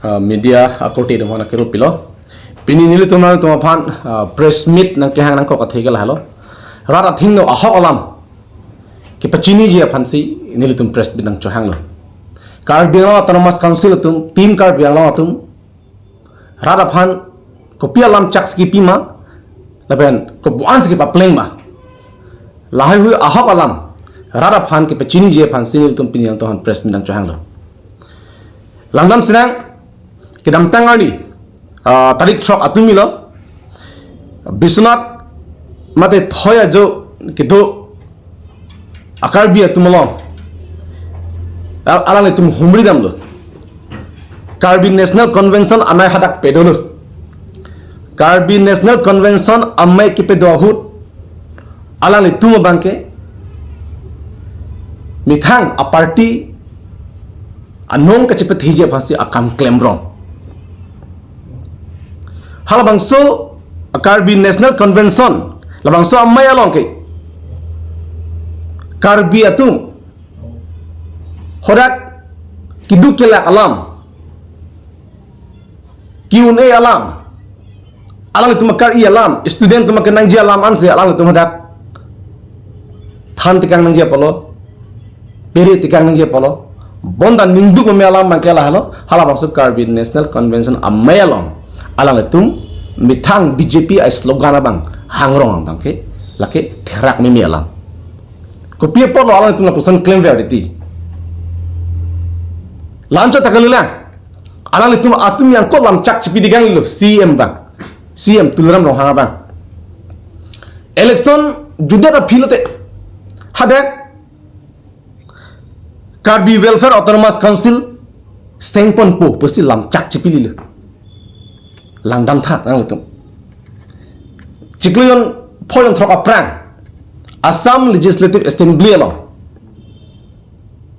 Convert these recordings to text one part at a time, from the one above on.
media akoti de mana kero pilo pini nili tuna tuma phan press meet nang kehang nang ko kathai gal halo rara thing no ahok alam ki pachini ji phansi nili tum press meet nang chohang lo kar biala autonomous council tum team kar biala tum rara phan ko pialam chaks ki pima laben ko buans ki pa pleng ma lahai hu ahok alam rara phan ki pachini ji phansi nili tum pini nang to han press meet nang chohang lo langdam sinang kidam tangani tarik trok atumilo bisnat mate thoya jo kido akar bi atumlo alale tum humri damlo Karbi National Convention amai hadak pedolo Karbi National Convention amai kipe dohut alale tum bangke mithang a party anong kacipe thije phasi akam claim wrong halabangso Karbi National Convention labangso amay along ke Karbi atum horak kiduk kila alam kiune alam alang tumakar i alam student tumakar nangji alam anse alang tumadak than tikang nangji polo peri tikang nangji polo bonda ninduk me alam makela halo halabangso Karbi National Convention amay along alang tum mithang BJP ay slogan abang hangrong bang ke lake therak mimi alam ko pie polo alang tum la pusan claim verity lancho takalila alang tum atum yang ko lam chak chipi digang lu CM bang CM tuluram rong hanga bang election juda ta philote hadak Karbi Welfare Autonomous Council sengpon po pasti lam chak chipi lilu langdam tha nang lutum chikleyon phoyon throka prang Assam Legislative Assembly lo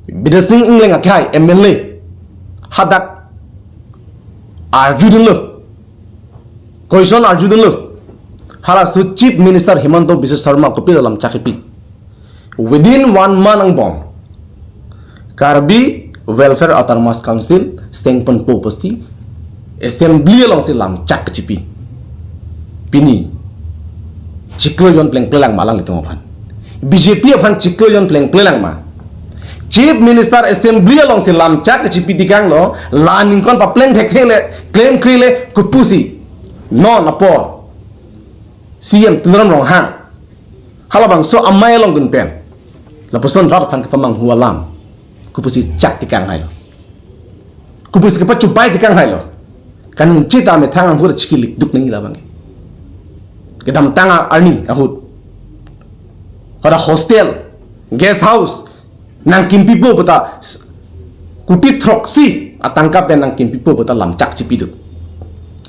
bidasing ingleng akai MLA hadak arjudun lo question arjudun lo hala su Chief Minister Himanta Biswa Sarma ko pilam chakipi within 1 month ang bom Karbi Welfare Autonomous Council sengpon po pasti assembly long silam chak chipi pini chiklo yon pleng plelang malang litong phan BJP phan chiklo yon pleng plelang ma Chief Minister assembly long silam chak chipi dikang lo la ningkon pa pleng thekele claim khrile kupusi no napo CM tulam rong hang halabang so amay long dun pen la person rat phan ka mang hualam kupusi chak dikang hai lo kupusi ka pa chupai dikang hai lo kanung cita me thang hur chikilik duk nang ilabang kedam tanga arning ahut pada hostel guest house nang kimpi po bata kuti troksi atangka pe nang kimpi po bata lam chak chipi duk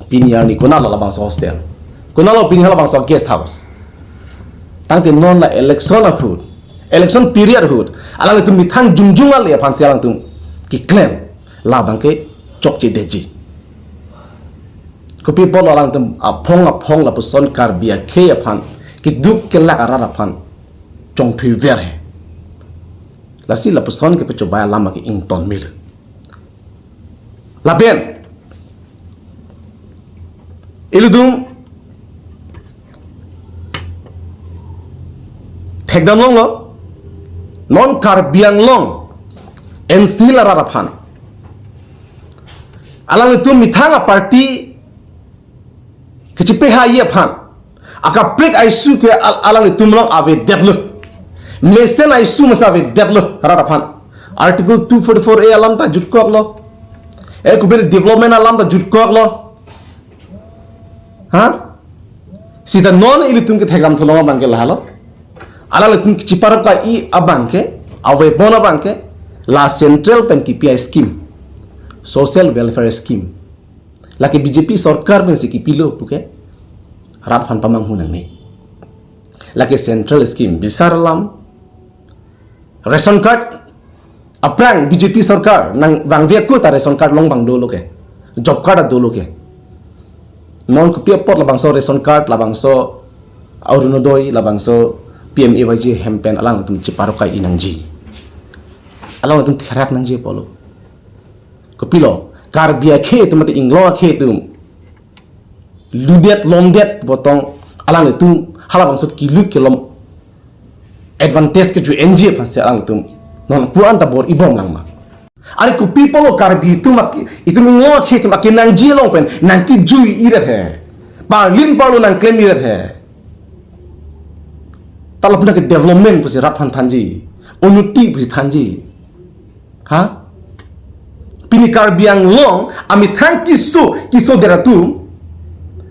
pinyar ni kona la labang so hostel kona lo pinyar labang so guest house tang te non la election ahut election period ahut alang tu mi thang jungjungal ya phan sialang tu ki claim labang ke chokche deji ko people alang tum apong la puson Karbia ke aphan ki duk ke la ara phan chong phi ver hai la si la puson ke pe chobaya lama ki ington mil la ben iludum thekdam long lo non Karbian long NC la ara phan alang tum mithanga party kecipe ha ye phan aka break isu ke alang tumlang ave deadlo mesen isu masa ave deadlo rara phan article 244A alam ta jutko aklo e kubir development alam ta jutko aklo ha sita non ilitum ke thegam tholonga bangke lahalo alang tum cipar ka I abangke ave bona bangke la central pen KPI scheme social welfare scheme laki BJP sarkar ben si kipilo puke rat fan pamang hunang ni laki central scheme bisarlam ration card aprang BJP sarkar nang bangvia ko ta ration card long bang dolo ke job card dolo ke non ko pia pot labang so ration card labang so aurunodoi labang so PMAYG hempen alang tum ciparokai inangji alang tum therak nangji polo ko pilo karbia khe tu mate inglo khe tu ludet lomdet botong alang itu hala bangsut kilu kilom advantage ke ju NG pasti alang itu non puan ta bor ibom lang ma ari ku people o karbi itu mak itu inglo khe tu mak nang ji long pen nang ki ju irat hai parlin parlo nang claim irat hai talap na ke development pasti rapan thanji unuti pasti thanji ha pini karbiang long ami thank kiso deratu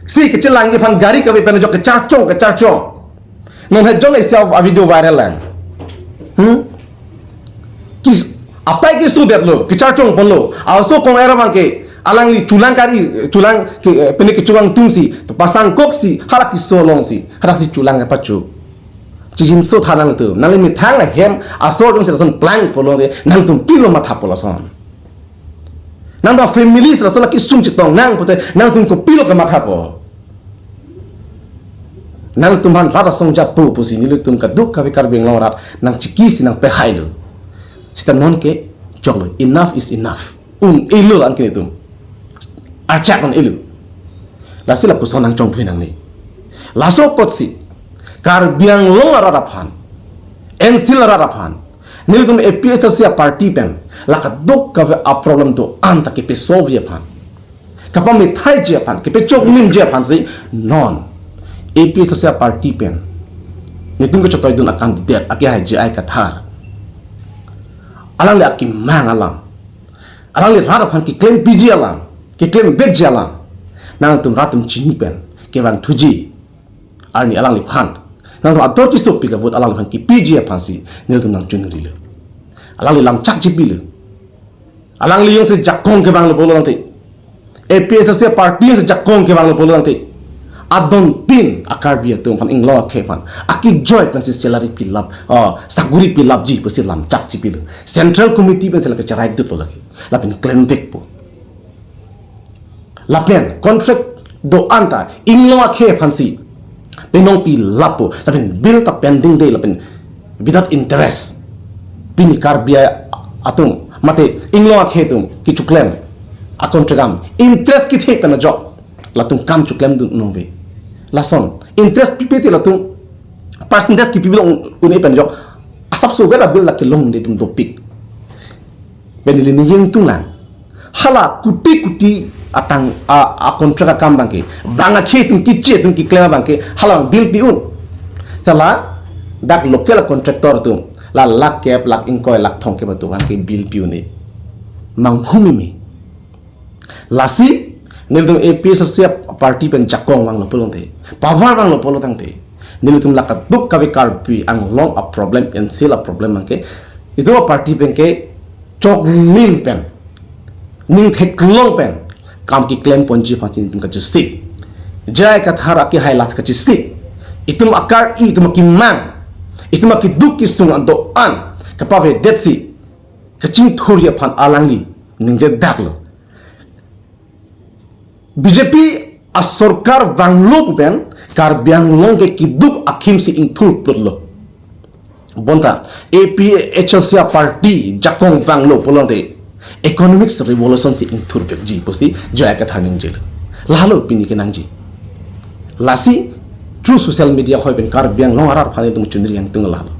si ke celang ye phan gari ka be pen jo ke charchong non he jong itself a video viral lang kis apa ke so der lo ke charchong pon lo also kong era bang ke alang li chulang ke pini ke chulang tungsi to pasang koksi hala kiso long si hara si chulang pa chu jin so thanang tu nang mi thang la hem aso jong se son plan polo de nang tum pilo ma tha polo son nang da family sa so la ki sum chitong nang pote nang tum ko pilo ka ma tha po nang tum han rata song ja pu si nilu tum ka duk ka be kar beng rat nang chiki si nang pe hailu sita non ke joglo enough is enough elu an ke tum archak on elu la sila pu son nang chong phui nang ni la so pot si kar biang long rarapan ensil rarapan nilu tum APS sia party pen la ka duk ka a problem to anta ke pe solve ye pan ka pa me thai je pan ke pe chok nim je pan si non APS sia party pen ni tum ko chotoy dun a candidate ake ha je ai ka thar alang le aki mang alang le rarapan ki claim PG alang ki claim veg alang nang tum ratum chini pen ke bang thuji arni alang le phan nang ator ki sopi ka vot alang le phan ki PG phansi nil tum nang chunri le alang li lam chak jipilu alang li yung se jakong ke bang lo bolo nante APS se party se jakong ke bang lo bolo nante adon tin akar bia tum pan inglo ke pan aki joy pan si salary pilap saguri pilap ji pasi lam chak jipilu central committee pan se la ke charai dut lo lagi lapin claim tek po lapen contract do anta inglo ke pan si penong pilapo lapin bill ta pending day lapin without interest pini karbia atum mate inglo akhetum ki chuklem akon tragam interest ki the pana job latum kam chuklem du nombe lason interest pipeti latum percentage ki pibil un pen job asap so vera bil la ke long de tum topik benili ni yeng tunglan hala kuti atang a kontrak kam bangke banga khetum ki che tum ki klema bangke hala bil pi un sala dak local contractor tum la lak kep lak ingkoy lak thong ke batu ke bil piu ni mang humi mi lasi nil tum APS sia party pen jakong wang lo polong te power wang lo polo tang te nil tum lak duk ka kar pi ang long a problem and still a problem ke itu party pen ke chok nin pen ning thek long pen kam ki claim ponji phasin tum ka jisi jai ka thara ki highlights ka jisi itum akar i tum ki mang itu maki duk ki sung ando an kapave detsi kaching thoria phan alangi ningje daklo BJP a sarkar banglo ben kar biang longe ki duk akhim si ingthul putlo bonta APHLC party jakong banglo polonte economics revolution si ingthur be ji posi jaya ka thaning jel lalo pini ke nangji lasi true social media hoy ben kar biang long arar phane tum chundri yang tung lalo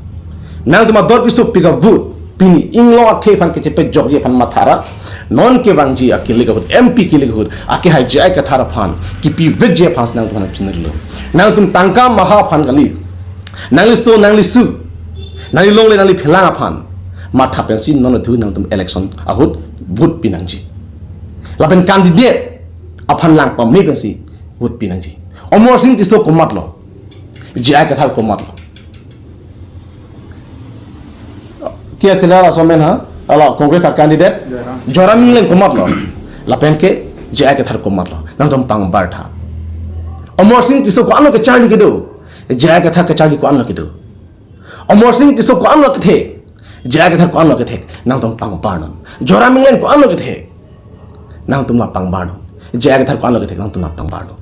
nang tuma dor kisu piga vote pini inglo akhe fan ke chepe jog ye fan mathara non ke bangji akile ga MP ke leg ake hai jai ka thara fan ki pi vej fan nang tuma chundri lo nang tum tangka maha fan gali nang li su nang long le nang li phela fan matha pensi non thu nang tum election ahut vote pinangji laben candidate aphan lang pam me pensi vote pinangji Omor Singh tiso komat lo jai ka thar komat lo kia sila la somen ha ala congress candidate joram len komat lo la pen ke jai ka thar komat lo nang dom pang bar tha Omor Singh tiso ko anlo ke charli ke do jai ka thar ke charli ko anlo ke do Omor Singh tiso ko anlo ke the jai ka thar ko anlo ke the nang dom pang bar no joram len ko anlo ke the nang tum la pang bar no jai ka thar ko anlo ke the nang tum la pang bar no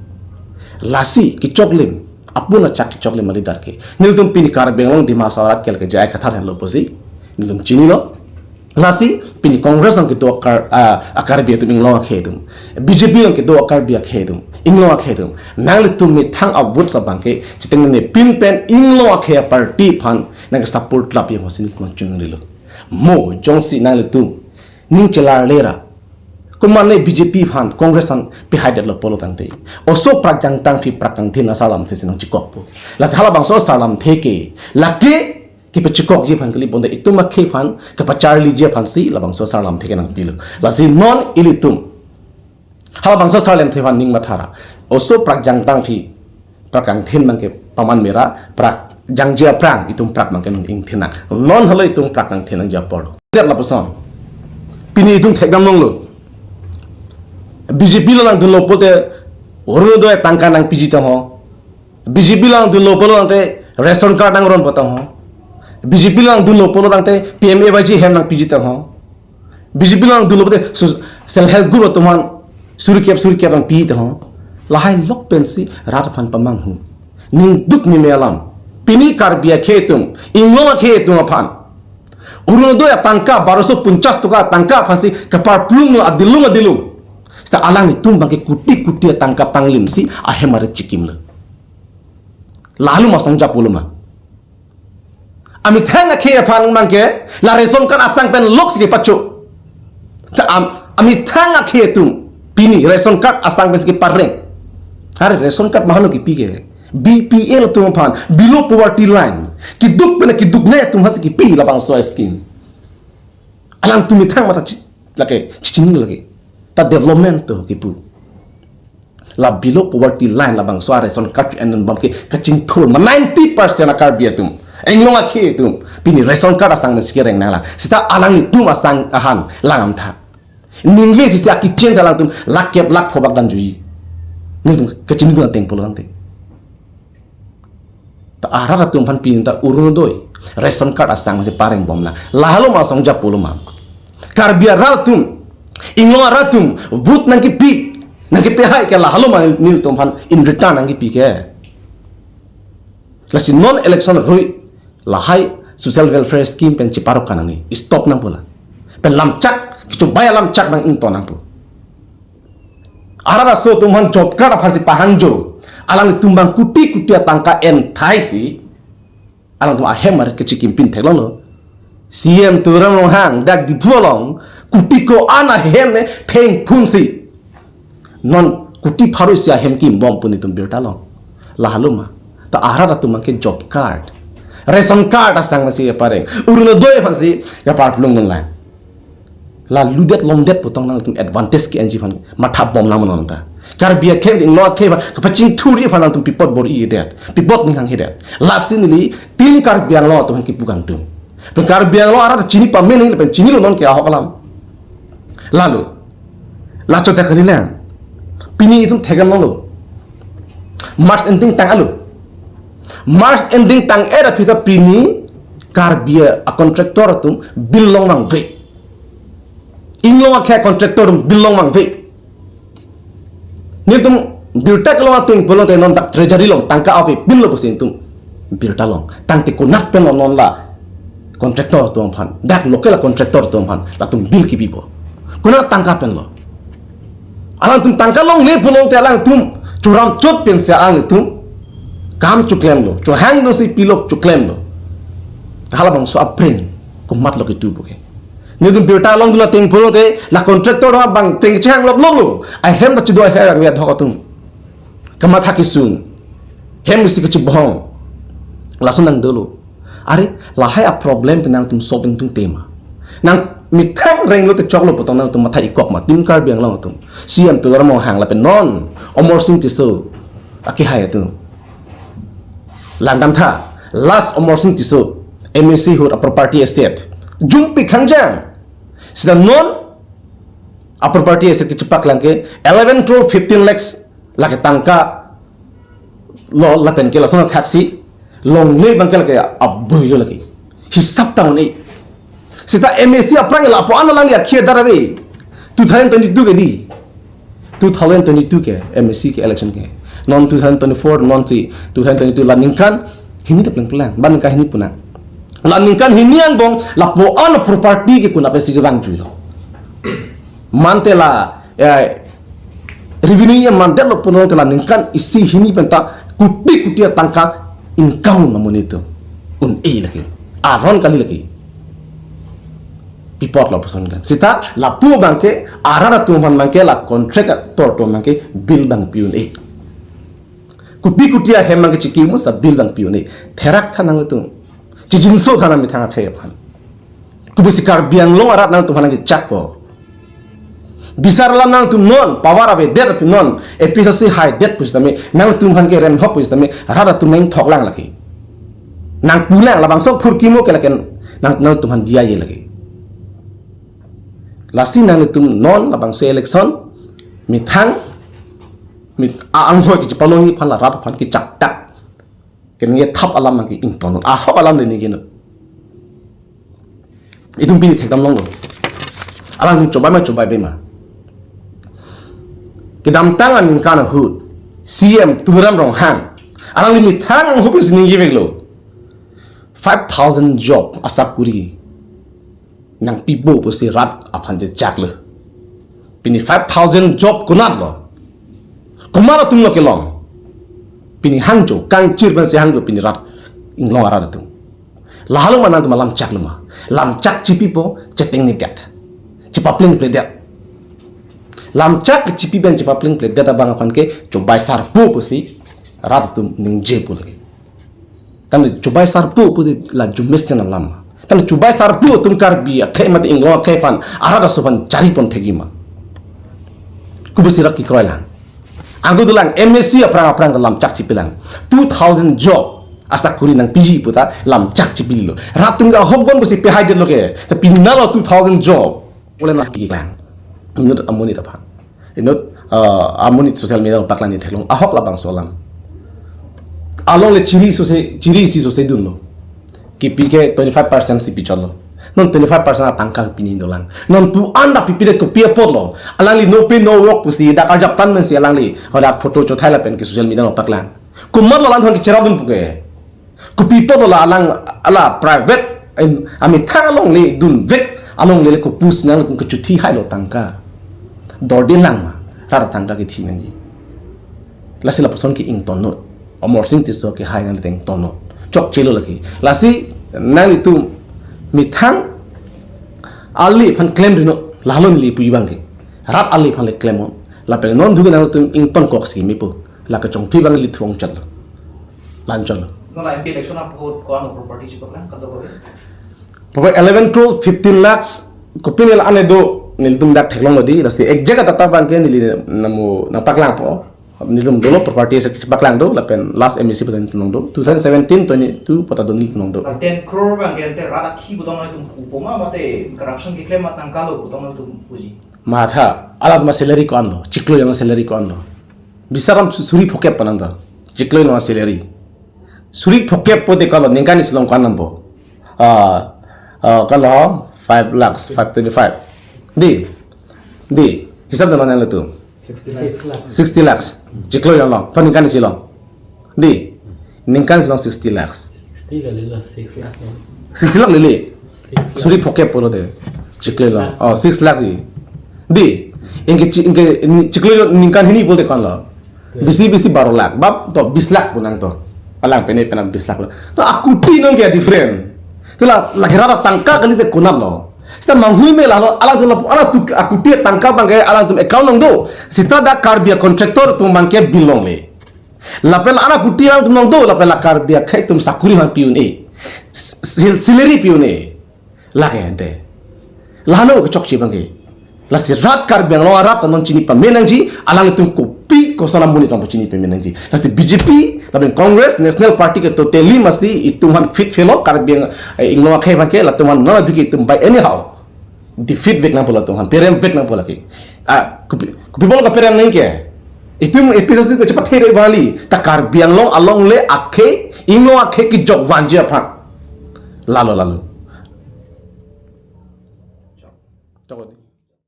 lasi ki choklim apuna chak ki choklim mali dar ke nil tum pini kar benglong dima sarat kel ke jai kathar hen lo posi nil tum chini lo lasi pini Congress ang kito akar biya tum inglo akhedum BJP ang kito akar biya akhedum inglo akhedum nang litum mi thang abut sa bangke chiteng ne pin pen inglo akhe party phan nang support lap yang hosin kon chung rilo mo jongsi nang litum ning chelar lera kumane BJP phan Congress ang pihaidat lo polo tangte oso pragjang tang fi prakang thin asalam thesinang chikok po la hala bangso salam theke lake kita cekok je pan kali bonda itu makai pan kepa Charlie je pan si labang so salam theke nang pilu lasi non ilitum hal bang so salam thewan ning mathara oso prak jang tang phi prakang thin mangke paman mera prak jang je prang itum prak mangke ing thina non halo itum prakang thin ja por der la poson pini itum thekdam nong lo BJP lo nang dulo pote oru do tangka nang piji ta ho BJP lo nang dulo polo nang te ration card nang ron potong ho BJP lang dulo polo tangte PMA baji hem nang piji tang ho BJP lang dulo pate self help group tuman suri kep ang pi tang ho lahai lok pensi rat fan pamang hu ning duk mi melam pini karbia khetum inglo khetum aphan uruno do ya tangka 1250 tuka tangka phasi kapar plung adilu sta alang ni tum bangke kuti tangka panglim si ahemare chikim le lalu masang japuluma Amit hanga kaya pan mangke la reson kan asang pen lok sige pacho ta amit hanga kaya tum pini reson card asang pen sige pareng hari reson card mahalo ki pige BPL tum pan below poverty line kiduk ne tum has ki pi la bang so scheme alang tum thang mata lake chiching lagi ta development to kipu la below poverty line la bang so reson card and bang ke kaching thul 90% akar bia tum Englong akhe tum pini reson card asang na sikireng nala sita alang ni tum asang ahan langam tha ningwe si sia kitchen salang tum lakyap lak phobak dan jui ni tum kachini tu teng polo ante ta arara tum phan pin ta urun doi reson card asang si pareng bomna lahalo ma song ja polo ma karbia ral tum inglong aratum vut nang ki pi nang ki pe hai ke lahalo ma nil tum phan in return nang ki pi ke lasi non election rui lahai social welfare scheme pen ciparok kanani stop nang pula pen lamcak kitu baya lamcak nang into nang pu arara so tumhan job card phasi pahanjo alang tumbang kuti tangka en thaisi alang tu ahem maris ke chikim pin thelong lo CM turang long hang dak di pulong kuti ko ana hem ne theng phunsi non kuti pharu sia hem ki bom puni tum birta long lahaluma ta arara tumang ke job card reson card asang masih pareng uruno doy pasti ya par plung nang la ludet lomdet potong nang tum advantage ki anji fan matha bom nam non ta kar bia kem ding lot kheba kapaching thuri fan tum pipot bor i det pipot ning hang hidet lasinili tin kar bia lo to ki pugang tum pen kar bia lo ara chini pa men ni pen chini lo non ke a hokalam lalu la chota khalilan pini itum thegam lo mars ending tang alu Mars ending tang era pita pini karbia a contractor tum bilong mang ve inglong akhe contractor tum bilong mang ve ni tum birta kalau atung bolong te non tak treasury long tangka ave billo posin tum birta long tang te kunat pen non la contractor tum phan dak local contractor tum phan la tum bil ki bibo kuna tangka pen lo alang tum tangka long le bolong te alang tum churam chot pen se ang tum kam chuklem lo cho hang no si pilok chuklem lo hala bang so apren kumat lo kitu boke ni dum birta long dula teng polo te la contractor ha bang teng chang lo lo I hem da chido ha ya thokatum kama thakisun hem si kichi bohong la sunang dolo are la hai a problem tenang tum solving tum tema nang mitang reng lo te choklo potong nang tum mathai ikok ma tim kar biang long tum siam tu ram hang la pen non omor sing ti so aki hai tum landam tha last omorsin tiso MSC hur a property asset jumpi khangjang sida non a property asset ki cepak langke 11 crore 15 lakhs lake tangka lo lapen ke lasona taxi long le bangkel ke abui lo lagi hisap tahun ni sida MSC aprang la po ana lang ya khia darabe 2022 ke di 2022 ke MSC ke election ke non 2024 non si 2022 landing kan hini teplang pelang ban ka hini puna la ningkan hinian bong la po an property ke kuna pesi gewang tu lo mante la revenue nya mante lo puno la ningkan isi hini penta kuti kutia tangka income namun itu lagi aron kali lagi pipot la person kan sita la pu bangke arara tuhan bangke la contract to bangke bill bang piun kutia hem bangke cikimu sa bill bang piun terak thanang tu cijinso thanang mi thanga khayapan kubisikar biang lo arat nang tuhan lagi chakpo bisar lam nang tu non power ave dead pi non episode high dead pustame nang tu han ke rem hop pustame arara tu main thoklang lagi nang pulang labang sok purkimo ke laken nang tu han dia ye lagi lasi nang tu non labang se election mi thang mi ang ho ki palongi phan la rat phan ki chak tak ken ye thap alam mang ki ing ton hop alam le ni gino idum bini thekdam long lo alang coba be ma kedam tangan ning kana hut CM turam rong hang alang limit thang ang hopis ni givelo 5,000 job asap kuri nang pibo po si rat apan je jakle pini 5,000 job kunat lo kumara tum lo kelong pini hangjo kang chirban si hangjo pini rat inglong arada tu lalu mana tu malam cak lema lam cak cipi po ceteng ni gat cipa pling pledet lam cak cipi ben cipa pling pledet abang apan ke cobai sarpu po si rat tu ning je po lagi tan cobai sarpu po la jumes na lam tan cobai sarpu tum kar bi akhe mat inglong akhe pan arada sopan cari pon thegima kubesirak ki kroilan anggo dulang MSc aprang lam cak cipilang 2,000 job asa kuri nang PG puta lam cak cipilo ratung ga hobbon besi pehai de loke tapi nalo 2,000 job oleh nak kiklang inut amoni dapat inut amoni sosial media paklan ni thelong ahok labang solam along le chiri si sose dunlo ki pike 25% si picholo non 25% tangka pini dolang non tu anda pipire ko pia podlo alang li no pay no work pusi da karjap tan men si alang li hoda photo cho thaila pen ki social media no paklan kumar lan hon ki cherabun puke ku people la alang ala private ami thalong le dun vet along le ko pus nang ku chuthi hai lo tangka dordin lang rara tangka ki thi nang lasi la person ki ing tonot amor sing tiso ki hai nang teng tonot chok chelo lagi lasi nang itu mithang ali phan claim rino lalon li pui bang ki rat ali phan le claim on la pe non du nang tum ing ton kok ski mi po la ka chong phi bang li thuang chal lan chal no la MP election ap ko no property chi paklan ka do Pokok 11 to 15 lakhs ko pinil ane do nil dum dak thaklong lodi lasi ek jaga tata bang ke nili namu na paklang po nilum dolo property se paklang do la pen last MEC padan tunong do 2017 22 pata do nil tunong do 10 crore bang ke te rada khi budong na tum upoma mate corruption ki claim matang kalo budong na tum puji matha alat ma salary ko anlo chiklo yang salary ko anlo bisaram suri phokep pananda chiklo no salary suri phokep po de kalo ningkani silong ko anambo kalau 5 lakhs 525 di hisab na nang tu 60 lakhs jiklo yang long paningkan silong di ningkan silong 60 lakhs 60 kali lah 6 lakhs 60 lakh lili suri poke polo de jiklo long 6 lakhs di inge jiklo ningkan hini boleh kan lo bisi 12 lakh bab to 20 lakh punang to alang pene 20 lakh lo aku tinong ke different itulah lagi rata tangka kali te kunap lo kita manghui me lalo alang tu ala tu aku dia tangka bangke alang tu account nong do sita da karbia kontraktor tu bangke bilong le lapel ana kuti alang tu nong do lapel karbia khai tum sakuri man piun salary piun lagi ente lano ke chok chi bangke la si rat karbia lo rat non chini pa menang ji alang tu kopi ko salam buni tong chini pa menang ji la si BJP laben Congress National Party ke totally mesti ituman fit fellow karbia inglo khai bangke la tuman no duki tum by anyhow defeat vek na bola tuhan perem vek na bola ki kupi bola ka perem nang ke itu episode ko cepat here bali takar biang long along le akhe inglo akhe ki job wanje apha lalo